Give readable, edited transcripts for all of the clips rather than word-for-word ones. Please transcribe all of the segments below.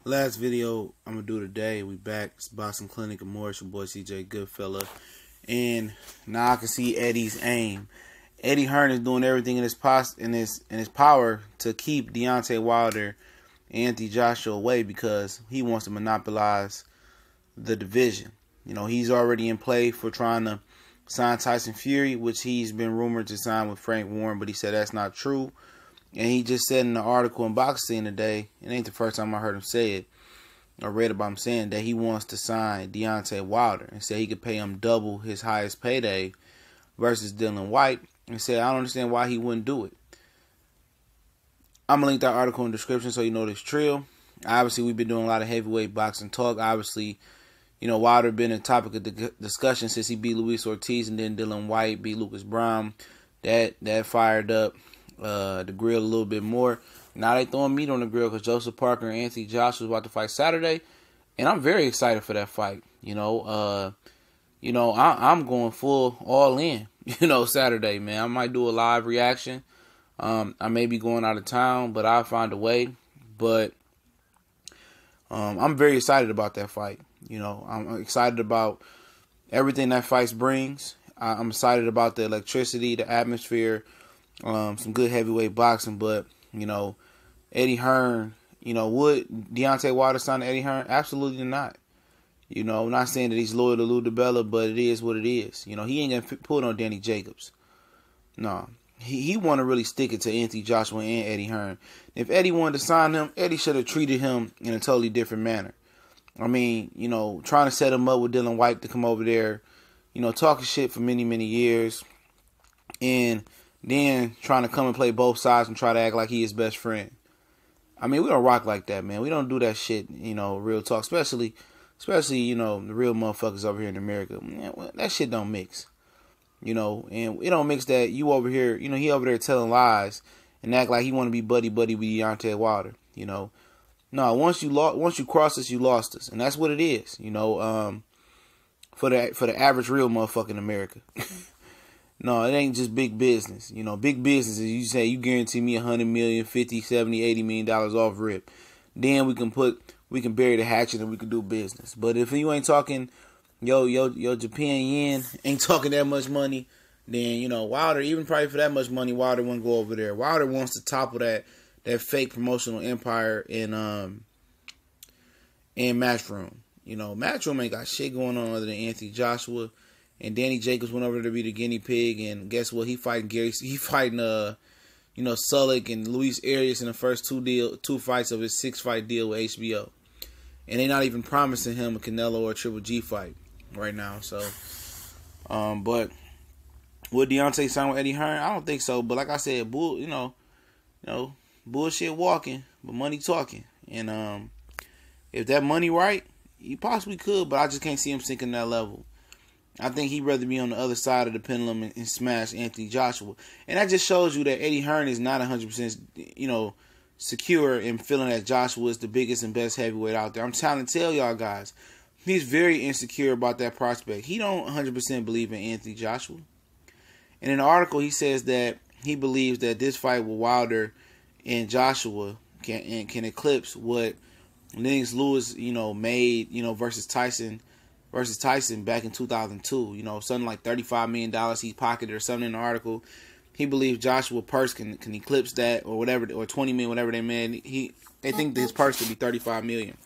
Last video I'm gonna do today. We back. It's Boxing Clinic and more. It's your boy CJ Goodfella, and now I can see Eddie's aim. Eddie Hearn is doing everything in his power to keep Deontay Wilder and Anthony Joshua away because he wants to monopolize the division. You know, he's already in play for trying to sign Tyson Fury, which he's been rumored to sign with Frank Warren, but he said that's not true. And he just said in the article in Boxing today, it ain't the first time I heard him say it, or read about him saying that he wants to sign Deontay Wilder and said he could pay him double his highest payday versus Dillian Whyte. And said, I don't understand why he wouldn't do it. I'm going to link that article in the description so you know this trill. Obviously, we've been doing a lot of heavyweight boxing talk. Obviously, you know, Wilder been a topic of discussion since he beat Luis Ortiz and then Dillian Whyte beat Lucas Brown. That fired up the grill a little bit more. Now they throwing meat on the grill because Joseph Parker and Anthony Joshua is about to fight Saturday, and I'm very excited for that fight. I'm going full all in. Saturday, man. I might do a live reaction. I may be going out of town, but I'll find a way. But I'm very excited about that fight. I'm excited about everything that fight brings. I'm excited about the electricity, the atmosphere, some good heavyweight boxing. But, Eddie Hearn, would Deontay Wilder sign to Eddie Hearn? Absolutely not. I'm not saying that he's loyal to Lou DiBella, but it is what it is. He ain't going to pull it on Danny Jacobs. No. He want to really stick it to Anthony Joshua and Eddie Hearn. If Eddie wanted to sign him, Eddie should have treated him in a totally different manner. I mean, trying to set him up with Dillian Whyte to come over there, talking shit for many, many years. And then trying to come and play both sides and try to act like he his best friend. I mean, we don't rock like that, man. We don't do that shit, real talk. Especially, the real motherfuckers over here in America. Man, that shit don't mix. And it don't mix that you over here, he over there telling lies and act like he want to be buddy-buddy with Deontay Wilder, No, once you cross us, you lost us. And that's what it is, for the average real motherfucker in America. No, it ain't just big business. Big business is you say you guarantee me $100 million, $50, $70, $80 million off rip. Then we can bury the hatchet and we can do business. But if you ain't talking, your Japan yen ain't talking that much money, then Wilder, even probably for that much money, Wilder wouldn't go over there. Wilder wants to topple that fake promotional empire in Matchroom. Matchroom ain't got shit going on other than Anthony Joshua. And Danny Jacobs went over there to be the guinea pig, and guess what? He fighting Sullick and Luis Arias in the first two fights of his 6-fight deal with HBO. And they're not even promising him a Canelo or a Triple G fight right now. So, but would Deontay sign with Eddie Hearn? I don't think so. But like I said, bullshit walking, but money talking. And if that money right, he possibly could, but I just can't see him sinking that level. I think he'd rather be on the other side of the pendulum and smash Anthony Joshua. And that just shows you that Eddie Hearn is not 100%, secure in feeling that Joshua is the biggest and best heavyweight out there. I'm trying to tell y'all guys, he's very insecure about that prospect. He don't 100% believe in Anthony Joshua. And in the article, he says that he believes that this fight with Wilder and Joshua can eclipse what Lennox Lewis, made, versus Tyson back in 2002. Something like $35 million he pocketed or something in the article. He believes Joshua purse can eclipse that or whatever, or $20 million, whatever they made. They think that his purse could be $35 million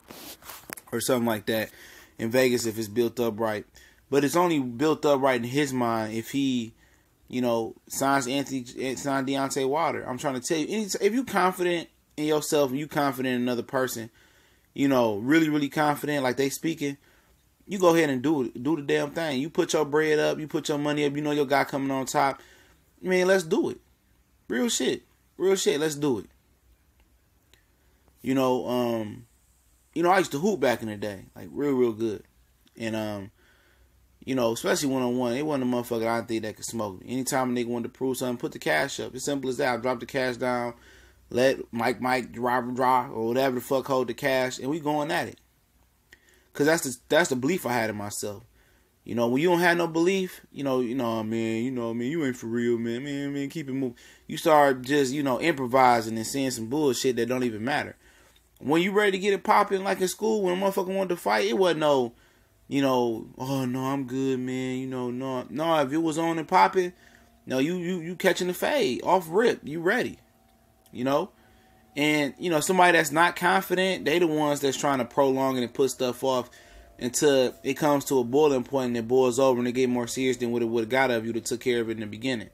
or something like that in Vegas if it's built up right. But it's only built up right in his mind if he, signs Deontay Wilder. I'm trying to tell you, if you confident in yourself and you confident in another person, really, really confident, like they speaking, you go ahead and do the damn thing. You put your bread up, you put your money up, your guy coming on top. Man, let's do it. Real shit, let's do it. I used to hoop back in the day, like real good. And especially one-on-one, it wasn't a motherfucker I didn't think that could smoke me. Anytime a nigga wanted to prove something, put the cash up. It's simple as that. I drop the cash down, let Mike draw or whatever the fuck hold the cash, and we going at it. Cause that's the belief I had in myself. When you don't have no belief, man, you ain't for real, man, keep it moving. You start just, improvising and saying some bullshit that don't even matter. When you ready to get it popping, like in school, when a motherfucker wanted to fight, it wasn't no, oh no, I'm good, man. No. If it was on and popping, no, you catching the fade off rip, you ready, And somebody that's not confident, they the ones that's trying to prolong it and put stuff off until it comes to a boiling point and it boils over and it get more serious than what it would have got of you that took care of it in the beginning.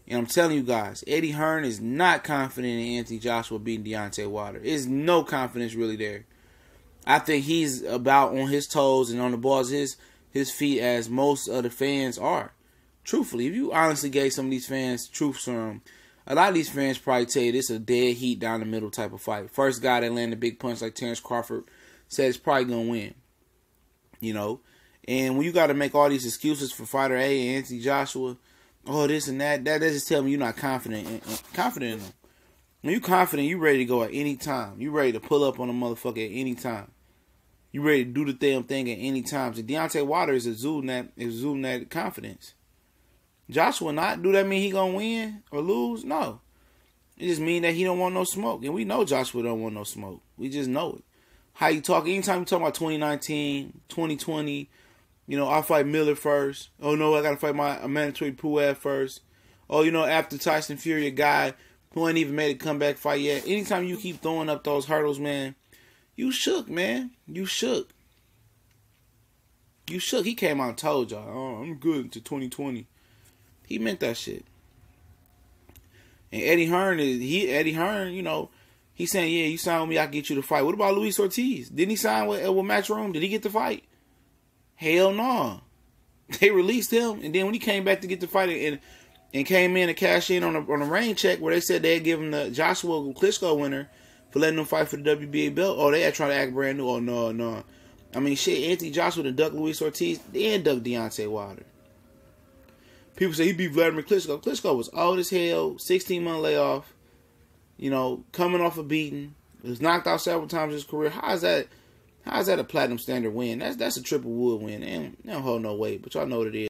And I'm telling you guys, Eddie Hearn is not confident in Anthony Joshua beating Deontay Wilder. There's no confidence really there. I think he's about on his toes and on the balls of his feet as most of the fans are. Truthfully, if you honestly gave some of these fans truth serum, a lot of these fans probably tell you this is a dead heat down the middle type of fight. First guy that landed a big punch like Terrence Crawford said it's probably going to win. And when you got to make all these excuses for fighter A and Anthony Joshua, this and that just tell me you're not confident in them. When you're confident, you ready to go at any time. You ready to pull up on a motherfucker at any time. You ready to do the damn thing at any time. So Deontay Wilder is exuding that confidence. Joshua not. Do that mean he gonna win or lose? No. It just mean that he don't want no smoke. And we know Joshua don't want no smoke. We just know it. How you talk, anytime you talk about 2019, 2020, I'll fight Miller first. Oh no, I gotta fight my mandatory Puad first. Oh, after Tyson Fury, a guy who ain't even made a comeback fight yet. Anytime you keep throwing up those hurdles, man, you shook, man. You shook. He came out and told y'all, oh, I'm good until 2020. He meant that shit. And Eddie Hearn, he's saying, yeah, you sign with me, I can get you to fight. What about Luis Ortiz? Didn't he sign with Matchroom? Did he get the fight? Hell no. They released him, and then when he came back to get the fight and came in and cashed in on a rain check where they said they had given the Joshua Klitschko winner for letting them fight for the WBA belt. Oh, they had tried to act brand new. Oh, no. I mean, shit, Anthony Joshua to duck Luis Ortiz, then duck Deontay Wilder. People say he beat Vladimir Klitschko. Klitschko was old as hell, 16-month layoff, coming off a beating. He was knocked out several times in his career. How is that a platinum standard win? That's a triple wood win. And they don't hold no weight, but y'all know what it is.